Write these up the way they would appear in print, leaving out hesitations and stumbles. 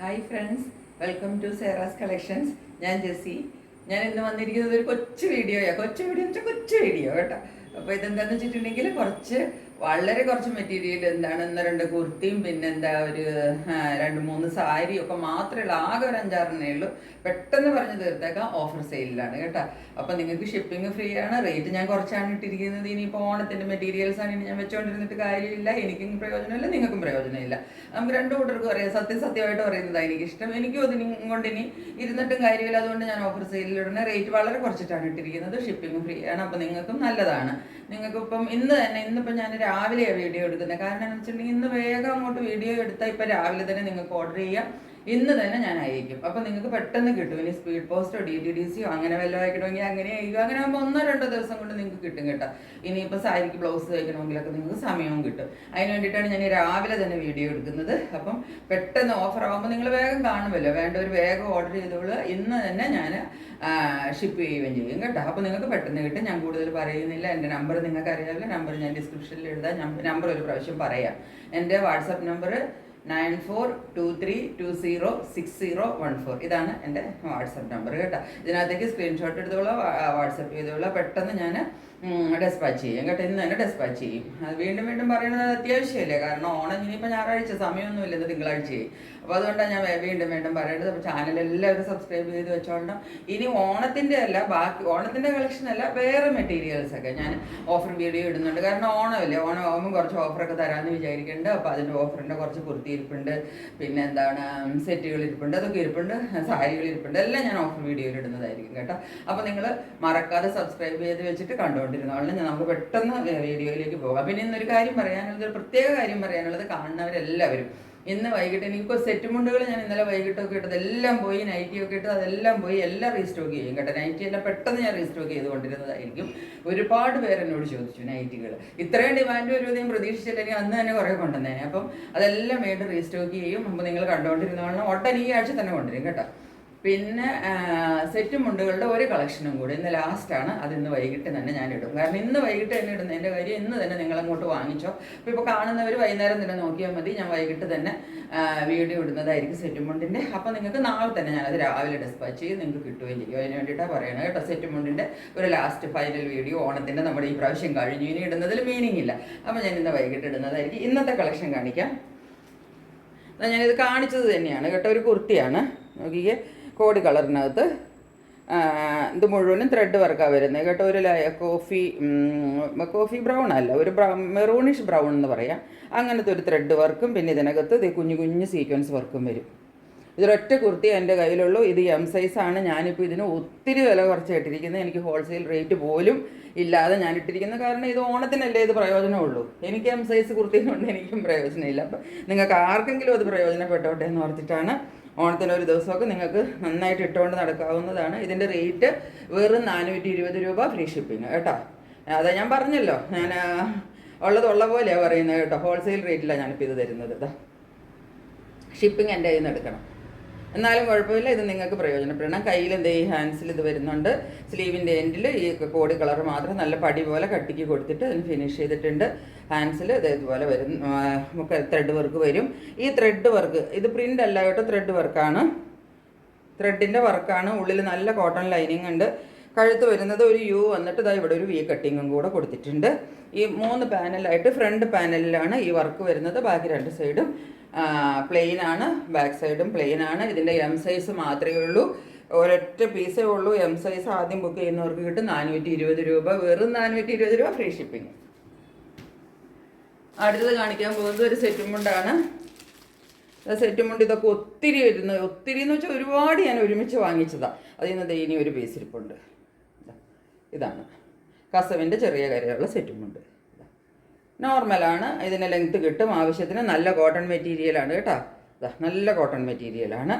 Hi friends, welcome to Sera's collections. ഞാൻ Jessie. ഞാൻ ഇന്ന് വന്നിരിക്കുന്നത് ഒരു കൊച്ചു വീഡിയോയാണ്. കൊച്ചു വീഡിയോ എന്ന് വെച്ചാൽ കൊച്ചു വീഡിയോ കേട്ടോ. അപ്പോൾ ഇതെന്താണെന്ന് വെച്ചിട്ടുണ്ടെങ്കിൽ വളരെ കുറച്ച് മെറ്റീരിയൽ എന്താണ്, ഒന്ന് രണ്ട് കുർത്തിയും പിന്നെന്താ ഒരു രണ്ട് മൂന്ന് സാരിയും ഒക്കെ മാത്രമേ ഉള്ളൂ. ആകെ ഒരു അഞ്ചാറെണ്ണേ ഉള്ളൂ. പെട്ടെന്ന് പറഞ്ഞ് തീർത്തേക്കാം. ഓഫർ സെയിലാണ് കേട്ടോ. അപ്പോൾ നിങ്ങൾക്ക് ഷിപ്പിംഗ് ഫ്രീ ആണ്. റേറ്റ് ഞാൻ കുറച്ചാണ് ഇട്ടിരിക്കുന്നത്. ഇനിയിപ്പോൾ ഓണത്തിൻ്റെ മെറ്റീരിയൽസ് ആണ് ഇനി ഞാൻ വെച്ചുകൊണ്ടിരുന്നിട്ട് കാര്യമില്ല. എനിക്കും പ്രയോജനമില്ല, നിങ്ങൾക്കും പ്രയോജനമില്ല. നമുക്ക് രണ്ടു കൂട്ടർക്കും അറിയാം. സത്യമായിട്ട് പറയുന്നതാണ് എനിക്കിഷ്ടം. എനിക്കും അതിനും കൊണ്ട് ഇനി ഇരുന്നിട്ടും കാര്യമില്ല. അതുകൊണ്ട് ഞാൻ ഓഫർ സെയിലിലിടുന്ന റേറ്റ് വളരെ കുറച്ചിട്ടാണ് ഇട്ടിരിക്കുന്നത്. ഷിപ്പിംഗ് ഫ്രീ ആണ്. അപ്പോൾ നിങ്ങൾക്കും നല്ലതാണ്. നിങ്ങൾക്കിപ്പം ഇന്നിപ്പം ഞാൻ രാവിലെയാണ് വീഡിയോ എടുക്കുന്നത്. കാരണം എന്ന് വെച്ചിട്ടുണ്ടെങ്കിൽ ഇന്ന് വേഗം അങ്ങോട്ട് വീഡിയോ എടുത്താൽ ഇപ്പം രാവിലെ തന്നെ നിങ്ങൾക്ക് ഓർഡർ ചെയ്യാം. ഇന്ന് തന്നെ ഞാൻ അയക്കും. അപ്പോൾ നിങ്ങൾക്ക് പെട്ടെന്ന് കിട്ടും. ഇനി സ്പീഡ് പോസ്റ്റോ DTDCയോ അങ്ങനെ വല്ലതും അയക്കണമെങ്കിൽ അങ്ങനെ അയക്കും. അങ്ങനെ ആകുമ്പോൾ 1-2 ദിവസം കൊണ്ട് നിങ്ങൾക്ക് കിട്ടും കേട്ടോ. ഇനിയിപ്പോൾ സാരിക്ക് ബ്ലൗസ് തയ്ക്കണമെങ്കിലൊക്കെ നിങ്ങൾക്ക് സമയവും കിട്ടും. അതിന് വേണ്ടിയിട്ടാണ് ഞാൻ രാവിലെ തന്നെ വീഡിയോ എടുക്കുന്നത്. അപ്പം പെട്ടെന്ന് ഓഫർ ആകുമ്പോൾ നിങ്ങൾ വേഗം കാണുമല്ലോ. വേണ്ടവർ വേഗം ഓർഡർ ചെയ്തോളൂ. ഇന്ന് തന്നെ ഞാൻ ഷിപ്പ് ചെയ്യുകയും ചെയ്യും കേട്ടോ. അപ്പോൾ നിങ്ങൾക്ക് പെട്ടെന്ന് കിട്ടും. ഞാൻ കൂടുതൽ പറയുന്നില്ല. എൻ്റെ നമ്പർ നിങ്ങൾക്ക് അറിയാമല്ലോ. നമ്പർ ഞാൻ ഡിസ്ക്രിപ്ഷനിൽ എഴുതാം. നമ്പർ ഒരു പ്രാവശ്യം പറയാം. എൻ്റെ വാട്സപ്പ് നമ്പർ 9423206014. ഇതാണ് എൻ്റെ വാട്സപ്പ് നമ്പർ കേട്ടോ. ഇതിനകത്തേക്ക് സ്ക്രീൻഷോട്ട് എടുത്തോളാം, വാട്സപ്പ് ചെയ്തോളാം. പെട്ടെന്ന് ഞാൻ ഡെസ്പാച്ച് ചെയ്യും കേട്ടോ. ഇന്ന് തന്നെ ഡെസ്പാച്ച് ചെയ്യും. അത് വീണ്ടും വീണ്ടും പറയുന്നത് അത്യാവശ്യമല്ലേ. കാരണം ഓണം ഇനിയിപ്പോൾ ഞായറാഴ്ച സമയമൊന്നുമില്ല, ഇത് തിങ്കളാഴ്ചയായി. അപ്പോൾ അതുകൊണ്ടാണ് ഞാൻ വീണ്ടും പറയേണ്ടത്. അപ്പോൾ ചാനൽ എല്ലാവരും സബ്സ്ക്രൈബ് ചെയ്ത് വെച്ചോളണം. ഇനി ഓണത്തിൻ്റെ അല്ല, ബാക്കി ഓണത്തിൻ്റെ കളക്ഷൻ അല്ല, വേറെ മെറ്റീരിയൽസൊക്കെ ഞാൻ ഓഫർ വീഡിയോ ഇടുന്നുണ്ട്. കാരണം ഓണമല്ലേ, ഓണം ആകുമ്പോൾ കുറച്ച് ഓഫറൊക്കെ തരാമെന്ന് വിചാരിക്കുന്നുണ്ട്. അപ്പോൾ അതിൻ്റെ ഓഫറിൻ്റെ കുറച്ച് കുർത്തി ഇരിപ്പുണ്ട്, പിന്നെ എന്താണ് സെറ്റുകൾ ഇരിപ്പുണ്ട്, അതൊക്കെ ഇരിപ്പുണ്ട്, സാരികൾ ഇരിപ്പുണ്ട്, എല്ലാം ഞാൻ ഓഫർ വീഡിയോയിൽ ഇടുന്നതായിരിക്കും കേട്ടോ. അപ്പോൾ നിങ്ങൾ മറക്കാതെ സബ്സ്ക്രൈബ് ചെയ്ത് വെച്ചിട്ട് കണ്ടുകൊണ്ടിരുന്നോളണം. നമുക്ക് പെട്ടെന്ന് വീഡിയോയിലേക്ക് പോകാം. പിന്നെ ഇന്നൊരു കാര്യം പറയാനുള്ളത്, ഒരു പ്രത്യേക കാര്യം പറയാനുള്ളത്, കാണുന്നവരെല്ലാവരും ഇന്ന് വൈകിട്ട് എനിക്കിപ്പോൾ സെറ്റ് മുണ്ടുകൾ ഞാൻ ഇന്നലെ വൈകിട്ടൊക്കെ ഇട്ടത് എല്ലാം പോയി, നൈറ്റിയൊക്കെ ഇട്ടത് അതെല്ലാം പോയി, എല്ലാം റീസ്റ്റോക്ക് ചെയ്യും കേട്ടോ. നൈറ്റി എല്ലാം പെട്ടെന്ന് ഞാൻ റീസ്റ്റോക്ക് ചെയ്തുകൊണ്ടിരുന്നതായിരിക്കും. ഒരുപാട് പേരെന്നോട് ചോദിച്ചു നൈറ്റികൾ. ഇത്രയും ഡിമാൻഡ് വരുമെന്ന് ഞാൻ പ്രതീക്ഷിച്ചില്ലെങ്കിൽ അന്ന് തന്നെ കുറേ കൊണ്ടുവന്നേനെ. അപ്പം അതെല്ലാം വീണ്ടും റീസ്റ്റോക്ക് ചെയ്യും. അപ്പോൾ നിങ്ങൾ കണ്ടുകൊണ്ടിരുന്നോളണം. ഒട്ടൻ ഈ ആഴ്ച തന്നെ കൊണ്ടുവരും കേട്ടോ. പിന്നെ സെറ്റ് മുണ്ടുകളുടെ ഒരു കളക്ഷനും കൂടി ഇന്ന് ലാസ്റ്റാണ്. അത് ഇന്ന് വൈകിട്ട് തന്നെ ഞാൻ ഇടും. കാരണം ഇന്ന് വൈകിട്ട് തന്നെ ഇടുന്നതിൻ്റെ കാര്യം, ഇന്ന് തന്നെ നിങ്ങളങ്ങോട്ട് വാങ്ങിച്ചോ. അപ്പോൾ ഇപ്പോൾ കാണുന്നവർ വൈകുന്നേരം തന്നെ നോക്കിയാൽ മതി. ഞാൻ വൈകിട്ട് തന്നെ വീഡിയോ ഇടുന്നതായിരിക്കും സെറ്റ് മുണ്ടിൻ്റെ. അപ്പോൾ നിങ്ങൾക്ക് നാളെ തന്നെ ഞാനത് രാവിലെ ഡെസ്പാച്ച് ചെയ്ത് നിങ്ങൾക്ക് കിട്ടുകയും ചെയ്യും. അതിന് വേണ്ടിയിട്ടാണ് പറയണത് കേട്ടോ. സെറ്റ് മുണ്ടിൻ്റെ ഒരു ലാസ്റ്റ് ഫൈനൽ വീഡിയോ ഓണത്തിൻ്റെ നമ്മുടെ ഈ പ്രാവശ്യം കഴിഞ്ഞു. ഇനി ഇടുന്നതിൽ മീനിങ് ഇല്ല. അപ്പോൾ ഞാൻ ഇന്ന് വൈകിട്ട് ഇടുന്നതായിരിക്കും. ഇന്നത്തെ കളക്ഷൻ കാണിക്കാം. ഞാനിത് കാണിച്ചത് തന്നെയാണ് കേട്ടോ. ഒരു കുർത്തിയാണ്, നോക്കിയേ, കോടി കളറിനകത്ത്. ഇത് മുഴുവനും ത്രെഡ് വർക്കാണ് വരുന്നത് കേട്ടോ. ഒരു കോഫി ബ്രൗൺ അല്ല, ഒരു മെറൂണിഷ് ബ്രൗൺ എന്ന് പറയാം. അങ്ങനത്തെ ഒരു ത്രെഡ് വർക്കും പിന്നെ ഇതിനകത്ത് ഇത് കുഞ്ഞു സീക്വൻസ് വർക്കും വരും. ഇതൊരൊറ്റ കുർത്തി എൻ്റെ കയ്യിലുള്ളൂ. ഇത് M സൈസാണ്. ഞാനിപ്പോൾ ഇതിന് ഒത്തിരി വില കുറച്ചായിട്ടിരിക്കുന്നത്. എനിക്ക് ഹോൾസെയിൽ റേറ്റ് പോലും ഇല്ലാതെ ഞാൻ ഇട്ടിരിക്കുന്നത്. കാരണം ഇത് ഓണത്തിനല്ലേ ഇത് പ്രയോജനമുള്ളൂ. എനിക്ക് M സൈസ് കുർത്തി കൊണ്ട് എനിക്കും പ്രയോജനമില്ല. അപ്പം നിങ്ങൾക്ക് ആർക്കെങ്കിലും അത് പ്രയോജനപ്പെട്ടോട്ടെ എന്ന് ഓർത്തിട്ടാണ്. ഓണത്തിന് ഒരു ദിവസമൊക്കെ നിങ്ങൾക്ക് നന്നായിട്ട് ഇട്ടുകൊണ്ട് നടക്കാവുന്നതാണ്. ഇതിൻ്റെ റേറ്റ് വെറും 420 രൂപ, ഫ്രീ ഷിപ്പിങ് കേട്ടോ. അതാ ഞാൻ പറഞ്ഞല്ലോ, ഞാൻ ഉള്ള പോലെയാണ് പറയുന്നത് കേട്ടോ. ഹോൾസെയിൽ റേറ്റിലാണ് ഞാനിപ്പോൾ ഇത് തരുന്നത്. ഇതാ ഷിപ്പിംഗ് എൻ്റെ കയ്യിൽ നിന്ന് എടുക്കണം. എന്നാലും കുഴപ്പമില്ല, ഇത് നിങ്ങൾക്ക് പ്രയോജനപ്പെടണം. കയ്യിൽ എന്ത് ഈ ഹാൻഡ്സിൽ ഇത് വരുന്നുണ്ട്. സ്ലീവിൻ്റെ എൻഡിൽ ഈ കോടി കളർ മാത്രം നല്ല പടി പോലെ കട്ടിക്ക് കൊടുത്തിട്ട് അതിന് ഫിനിഷ് ചെയ്തിട്ടുണ്ട്. ഹാൻഡ്സിൽ ഇതേപോലെ വരും, ത്രെഡ് വർക്ക് വരും. ഈ ത്രെഡ് വർക്ക് ഇത് പ്രിൻ്റ് അല്ല കേട്ടോ, ത്രെഡ് വർക്കാണ്. ത്രെഡിൻ്റെ വർക്കാണ്. ഉള്ളിൽ നല്ല കോട്ടൺ ലൈനിങ് ഉണ്ട്. കഴുത്ത് വരുന്നത് ഒരു യു വന്നിട്ട് ഇതാ ഇവിടെ ഒരു വി കട്ടിങ്ങും കൂടെ കൊടുത്തിട്ടുണ്ട്. ഈ 3 പാനലായിട്ട് ഫ്രണ്ട് പാനലിലാണ് ഈ വർക്ക് വരുന്നത്. ബാക്കി 2 സൈഡും പ്ലെയിൻ ആണ്, ബാക്ക് സൈഡും പ്ലെയിൻ ആണ്. ഇതിൻ്റെ M സൈസ് മാത്രമേ ഉള്ളൂ, ഒരൊറ്റ പീസേ ഉള്ളൂ. M സൈസ് ആദ്യം ബുക്ക് ചെയ്യുന്നവർക്ക് കിട്ടും 420 രൂപ, വെറും 420 രൂപ, ഫ്രീ ഷിപ്പിംഗ്. അടുത്തത് കാണിക്കാൻ പോകുന്നത് ഒരു സെറ്റും മുണ്ടാണ്. സെറ്റും മുണ്ട് ഇതൊക്കെ ഒത്തിരി വരുന്നത്, ഒത്തിരി എന്ന് വെച്ചാൽ ഒരുപാട് ഞാൻ ഒരുമിച്ച് വാങ്ങിച്ചതാണ്. അതിൽ നിന്ന് ഇനി ഒരു പീസ് ഇരിപ്പുണ്ട്. ഇതാണ് കസവിൻ്റെ ചെറിയ കരയുള്ള സെറ്റും മുണ്ട്. നോർമലാണ്. ഇതിന് ലെങ്ത്ത് കിട്ടും ആവശ്യത്തിന്. നല്ല കോട്ടൺ മെറ്റീരിയലാണ് കേട്ടോ. നല്ല കോട്ടൺ മെറ്റീരിയലാണ്.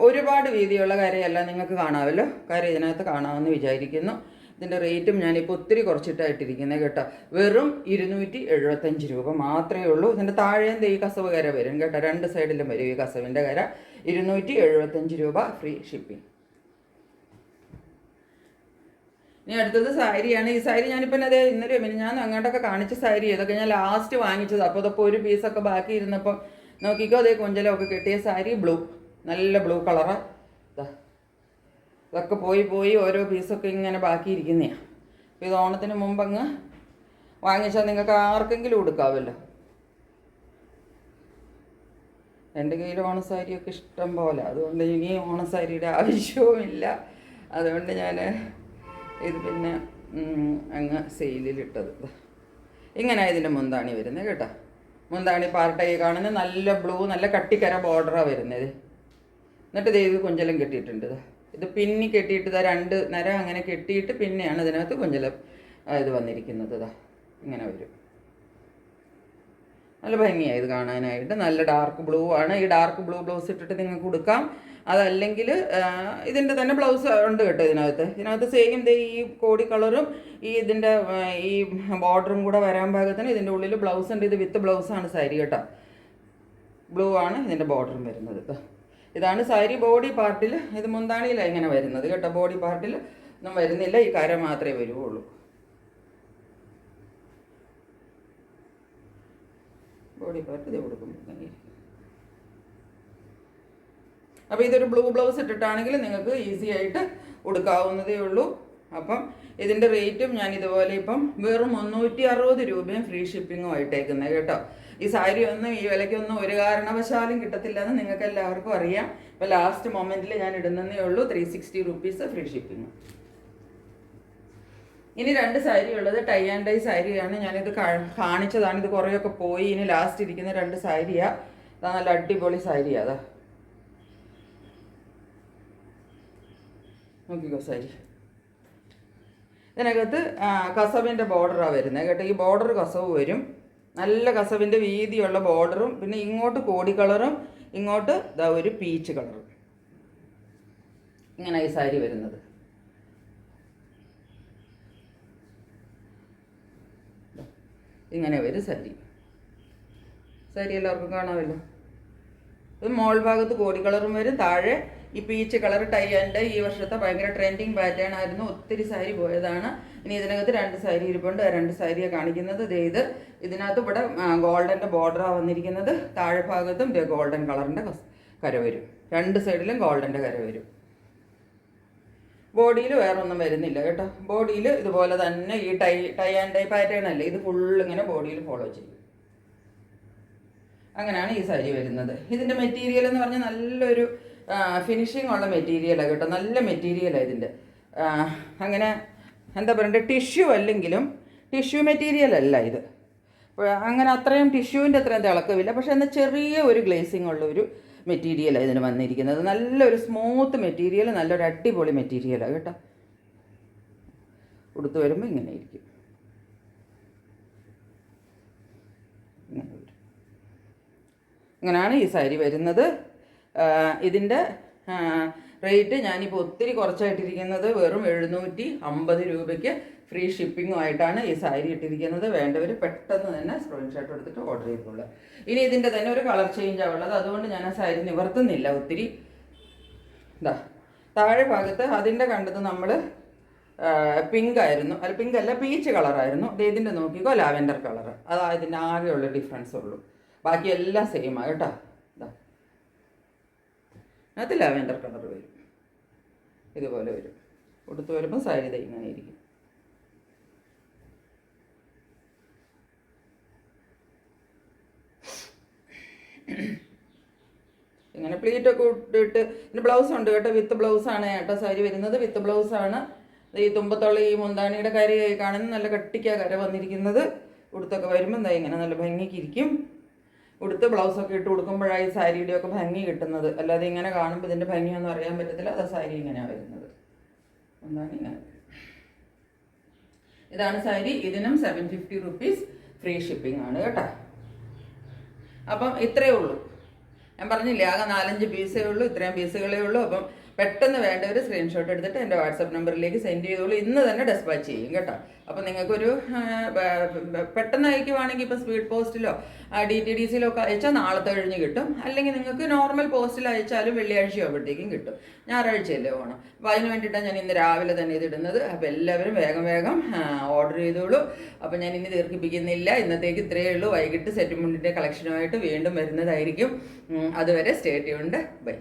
ഒരുപാട് വീതിയുള്ള കരയല്ല, നിങ്ങൾക്ക് കാണാമല്ലോ. കര ഇതിനകത്ത് കാണാമെന്ന് വിചാരിക്കുന്നു. ഇതിൻ്റെ റേറ്റും ഞാനിപ്പോൾ ഒത്തിരി കുറച്ചിട്ടായിട്ടിരിക്കുന്നത് കേട്ടോ. വെറും 275 രൂപ മാത്രമേ ഉള്ളൂ. ഇതിൻ്റെ താഴേന്ത് ഈ കസവ് കര വരും കേട്ടോ. 2 സൈഡിലും വരും ഈ കസവിൻ്റെ കര. 275 രൂപ, ഫ്രീ ഷിപ്പിംഗ്. ഇനി അടുത്തത് സാരിയാണ്. ഈ സാരി ഞാനിപ്പോൾ അതേ ഇന്നലെ ഞാൻ അങ്ങോട്ടൊക്കെ കാണിച്ച സാരി ഇതൊക്കെ ഞാൻ ലാസ്റ്റ് വാങ്ങിച്ചത്. അപ്പോൾ ഇതൊക്കെ ഒരു പീസൊക്കെ ബാക്കി ഇരുന്നപ്പോൾ നോക്കിക്കോ, അതേ കുഞ്ചലമൊക്കെ കെട്ടിയ സാരി ബ്ലൂ, നല്ല ബ്ലൂ കളറാണ്. ഇതൊക്കെ പോയി ഓരോ പീസൊക്കെ ഇങ്ങനെ ബാക്കിയിരിക്കുന്നതാണ്. അപ്പോൾ ഇത് ഓണത്തിന് മുമ്പ് അങ്ങ് വാങ്ങിച്ചാൽ നിങ്ങൾക്ക് ആർക്കെങ്കിലും കൊടുക്കാമല്ലോ. എൻ്റെ കയ്യിൽ ഓണസാരിയൊക്കെ ഇഷ്ടം പോലെ, അതുകൊണ്ട് ഇനി ഓണസാരിയുടെ ആവശ്യവുമില്ല. അതുകൊണ്ട് ഞാൻ ഇത് പിന്നെ അങ്ങ് സെയിലിലിട്ടത്. ഇങ്ങനെ ഇതിൻ്റെ മുന്താണി വരുന്നത് കേട്ടോ. മുന്താണി പാർട്ടായി കാണുന്നത് നല്ല ബ്ലൂ, നല്ല കട്ടിക്കര ബോർഡറാണ് വരുന്നത്. എന്നിട്ട് ഇത് കുഞ്ചലം കെട്ടിയിട്ടുണ്ട്. ഇത് പിന്നി കെട്ടിയിട്ട് 2 നിര അങ്ങനെ കെട്ടിയിട്ട് പിന്നെയാണ് ഇതിനകത്ത് കുഞ്ചലം ഇത് വന്നിരിക്കുന്നത്. ഇങ്ങനെ വരും. നല്ല ഭംഗിയായി ഇത് കാണാനായിട്ട്. നല്ല ഡാർക്ക് ബ്ലൂ ആണ്. ഈ ഡാർക്ക് ബ്ലൂ ബ്ലൗസ് ഇട്ടിട്ട് നിങ്ങൾക്ക് കൊടുക്കാം. അതല്ലെങ്കിൽ ഇതിൻ്റെ തന്നെ ബ്ലൗസ് ഉണ്ട് കേട്ടോ ഇതിനകത്ത് സെയിം ഈ കോടി കളറും ഇതിൻ്റെ ഈ ബോർഡറും കൂടെ വരാൻ പാകത്തിന് ഇതിൻ്റെ ഉള്ളിൽ ബ്ലൗസ് ഉണ്ട്. ഇത് വിത്ത് ബ്ലൗസാണ് സാരി കേട്ടോ. ബ്ലൂ ആണ് ഇതിൻ്റെ ബോർഡറും വരുന്നത്. ഇതാണ് സാരി. ബോഡി പാർട്ടിൽ ഇത് മുന്താണിയിലാണ് ഇങ്ങനെ വരുന്നത് കേട്ടോ. ബോഡി പാർട്ടിൽ ഒന്നും വരുന്നില്ല, ഈ കര മാത്രമേ വരുവുള്ളൂ. ബോഡി പാർട്ട് ഇത് കൊടുക്കുമ്പോൾ. അപ്പോൾ ഇതൊരു ബ്ലൂ ബ്ലൗസ് ഇട്ടിട്ടാണെങ്കിൽ നിങ്ങൾക്ക് ഈസി ആയിട്ട് കൊടുക്കാവുന്നതേ ഉള്ളൂ. അപ്പം ഇതിൻ്റെ റേറ്റും ഞാൻ ഇതുപോലെ ഇപ്പം വെറും 360 രൂപയും ഫ്രീ ഷിപ്പിങ്ങും ആയിട്ടേക്കുന്നത് കേട്ടോ. ഈ സാരി ഒന്നും ഈ വിലയ്ക്കൊന്നും ഒരു കാരണവശാലും കിട്ടത്തില്ല എന്ന് നിങ്ങൾക്ക് എല്ലാവർക്കും അറിയാം. ഇപ്പോൾ ലാസ്റ്റ് മൊമെൻറ്റിൽ ഞാൻ ഇടുന്നതേ ഉള്ളൂ. 360 റുപ്പീസ് ഫ്രീ ഷിപ്പിങ്. ഇനി 2 സാരി ഉള്ളത് ടൈ ആൻഡ് ഡൈ സാരിയാണ്. ഞാനിത് കാണിച്ചതാണ്. ഇത് കുറേയൊക്കെ പോയി. ഇനി ലാസ്റ്റ് ഇരിക്കുന്ന 2 സാരിയാണ്. അതാ നല്ല അടിപൊളി സാരിയാണ്. അതാ നോക്കിക്കോ സാരി. ഇതിനകത്ത് കസവിൻ്റെ ബോർഡറാണ് വരുന്നത് കേട്ടോ. ഈ ബോർഡർ കസവ് വരും. നല്ല കസവിൻ്റെ വീതിയുള്ള ബോർഡറും പിന്നെ ഇങ്ങോട്ട് കോടി കളറും ഇങ്ങോട്ട് ഇതാ ഒരു പീച്ച് കളറും. ഇങ്ങനെ ഈ സാരി വരുന്നത്. ഇങ്ങനെ വരും സാരി. സാരി എല്ലാവർക്കും കാണാമല്ലോ. ഇത് മോൾ ഭാഗത്ത് കോടി കളറും വരും. താഴെ ഈ പീച്ച് കളർ ടൈ ആൻഡ് ഈ വർഷത്തെ ഭയങ്കര ട്രെൻഡിങ് പാറ്റേൺ ആയിരുന്നു. ഒത്തിരി സാരി പോയതാണ്. ഇനി ഇതിനകത്ത് 2 സാരി ഇരിപ്പുണ്ട്. 2 സാരിയാണ് കാണിക്കുന്നത്. ഇതിനകത്ത് ഇവിടെ ഗോൾഡൻ്റെ ബോർഡറാണ് വന്നിരിക്കുന്നത്. താഴെ ഭാഗത്തും ഗോൾഡൻ കളറിൻ്റെ കര വരും. 2 സൈഡിലും ഗോൾഡൻ്റെ കര വരും. ബോഡിയിൽ വേറെ ഒന്നും വരുന്നില്ല കേട്ടോ. ബോഡിയിൽ ഇതുപോലെ തന്നെ ഈ ടൈ ആൻഡ് ടൈ പാറ്റേൺ അല്ലേ, ഇത് ഫുള്ള് ഇങ്ങനെ ബോഡിയിൽ ഫോളോ ചെയ്യും. അങ്ങനെയാണ് ഈ സാരി വരുന്നത്. ഇതിൻ്റെ മെറ്റീരിയൽ എന്ന് പറഞ്ഞാൽ നല്ലൊരു ഫിനിഷിംഗ് ഉള്ള മെറ്റീരിയലാണ് കേട്ടോ. നല്ല മെറ്റീരിയലാണ് ഇതിൻ്റെ. അങ്ങനെ എന്താ പറയണ്ടേ, ടിഷ്യൂ അല്ലെങ്കിലും ടിഷ്യൂ മെറ്റീരിയൽ അല്ല ഇത്. അങ്ങനെ അത്രയും ടിഷ്യൂവിൻ്റെ അത്രയും തിളക്കമില്ല. പക്ഷെ എന്നാൽ ചെറിയ ഒരു ഗ്ലേസിങ് ഉള്ള ഒരു മെറ്റീരിയലാണ് ഇതിന് വന്നിരിക്കുന്നത്. നല്ലൊരു സ്മൂത്ത് മെറ്റീരിയൽ, നല്ലൊരു അടിപൊളി മെറ്റീരിയലാണ് കേട്ടോ. ഉടുത്ത് വരുമ്പോൾ ഇങ്ങനെ ഇരിക്കും. ഇങ്ങനെയാണ് ഈ സാരി വരുന്നത്. ഇതിൻ്റെ റേറ്റ് ഞാനിപ്പോൾ ഒത്തിരി കുറച്ചായിട്ടിരിക്കുന്നത് വെറും 750 രൂപയ്ക്ക് ഫ്രീ ഷിപ്പിങ്ങുമായിട്ടാണ് ഈ സാരി ഇട്ടിരിക്കുന്നത്. വേണ്ടവർ പെട്ടെന്ന് തന്നെ സ്ക്രീൻഷോട്ട് എടുത്തിട്ട് ഓർഡർ ചെയ്തോളൂ. ഇനി ഇതിൻ്റെ തന്നെ ഒരു കളർ ചേഞ്ചാണ് ഉള്ളത്. അതുകൊണ്ട് ഞാൻ ആ സാരി നിവർത്തുന്നില്ല ഒത്തിരി. ഇതാ താഴെ ഭാഗത്ത് അതിൻ്റെ കണ്ടത് നമ്മൾ പിങ്ക് ആയിരുന്നു. അല്ല പിങ്ക് അല്ല, പീച്ച് കളറായിരുന്നു. ഇതിൻ്റെ നോക്കിക്കോ ലാവെൻഡർ കളർ. അതാ ഇതിൻ്റെ ആകെയുള്ള ഡിഫറൻസ് ഉള്ളൂ. ബാക്കി എല്ലാം സെയിമാണ് കേട്ടോ. ഇതാ അതിൽ ലാവെൻഡർ കളർ വരും. ഇതുപോലെ വരും. ഉടുത്ത് വരുമ്പോൾ സാരി ഇങ്ങനെ ഇരിക്കും. ഇങ്ങനെ പ്ലീറ്റൊക്കെ ഇട്ടിട്ട് ഇതിന് ബ്ലൗസ് ഉണ്ട് കേട്ടോ. വിത്ത് ബ്ലൗസാണ് കേട്ടോ സാരി വരുന്നത്. വിത്ത് ബ്ലൗസാണ്. ഈ തുമ്പത്തുള്ള ഈ മുന്താണിയുടെ കര കാണുന്ന നല്ല കട്ടിക്കാണ് കര വന്നിരിക്കുന്നത്. ഉടുത്തൊക്കെ വരുമ്പോൾ എന്താ ഇങ്ങനെ നല്ല ഭംഗിക്കിരിക്കും. ഉടുത്ത് ബ്ലൗസൊക്കെ ഇട്ട് കൊടുക്കുമ്പോഴാണ് ഈ സാരിയുടെയൊക്കെ ഭംഗി കിട്ടുന്നത്. അല്ലാതെ ഇങ്ങനെ കാണുമ്പോൾ ഇതിൻ്റെ ഭംഗിയൊന്നും അറിയാൻ പറ്റത്തില്ല. അത് സാരി ഇങ്ങനെയാണ് വരുന്നത്. എന്താണ് ഇങ്ങനെ. ഇതാണ് സാരി. ഇതിനും 750 റുപ്പീസ് ഫ്രീ ഷിപ്പിംഗ് ആണ് കേട്ടോ. അപ്പം ഇത്രയേ ഉള്ളൂ. ഞാൻ പറഞ്ഞില്ലേ, ആകെ 4-5 പീസേ ഉള്ളൂ. ഇത്രയും പീസുകളേ ഉള്ളൂ. അപ്പം പെട്ടെന്ന് വേണ്ടവർ സ്ക്രീൻഷോട്ട് എടുത്തിട്ട് എൻ്റെ വാട്സപ്പ് നമ്പറിലേക്ക് സെൻഡ് ചെയ്തോളൂ. ഇന്ന് തന്നെ ഡെസ്പാച്ച് ചെയ്യും കേട്ടോ. അപ്പോൾ നിങ്ങൾക്കൊരു പെട്ടെന്ന് അയക്കുവാണെങ്കിൽ ഇപ്പോൾ സ്പീഡ് പോസ്റ്റിലോ DTDCയിലോ ഒക്കെ അയച്ചാൽ നാളത്തെ കഴിഞ്ഞ് കിട്ടും. അല്ലെങ്കിൽ നിങ്ങൾക്ക് നോർമൽ പോസ്റ്റിൽ അയച്ചാലും വെള്ളിയാഴ്ച ആകുമ്പോഴത്തേക്കും കിട്ടും. ഞായറാഴ്ചയല്ലേ ഓണം. അപ്പോൾ അതിന് വേണ്ടിയിട്ടാണ് ഞാൻ ഇന്ന് രാവിലെ തന്നെ ഇതിടുന്നത്. അപ്പോൾ എല്ലാവരും വേഗം വേഗം ഓർഡർ ചെയ്തോളൂ. അപ്പോൾ ഞാൻ ഇനി ദീർഘിപ്പിക്കുന്നില്ല. ഇന്നത്തേക്ക് ഇത്രയേ ഉള്ളൂ. വൈകിട്ട് സെറ്റ് മുണ്ടിൻ്റെ കളക്ഷനുമായിട്ട് വീണ്ടും വരുന്നതായിരിക്കും. അതുവരെ സ്റ്റേ ട്യൂൺഡ്. ബൈ.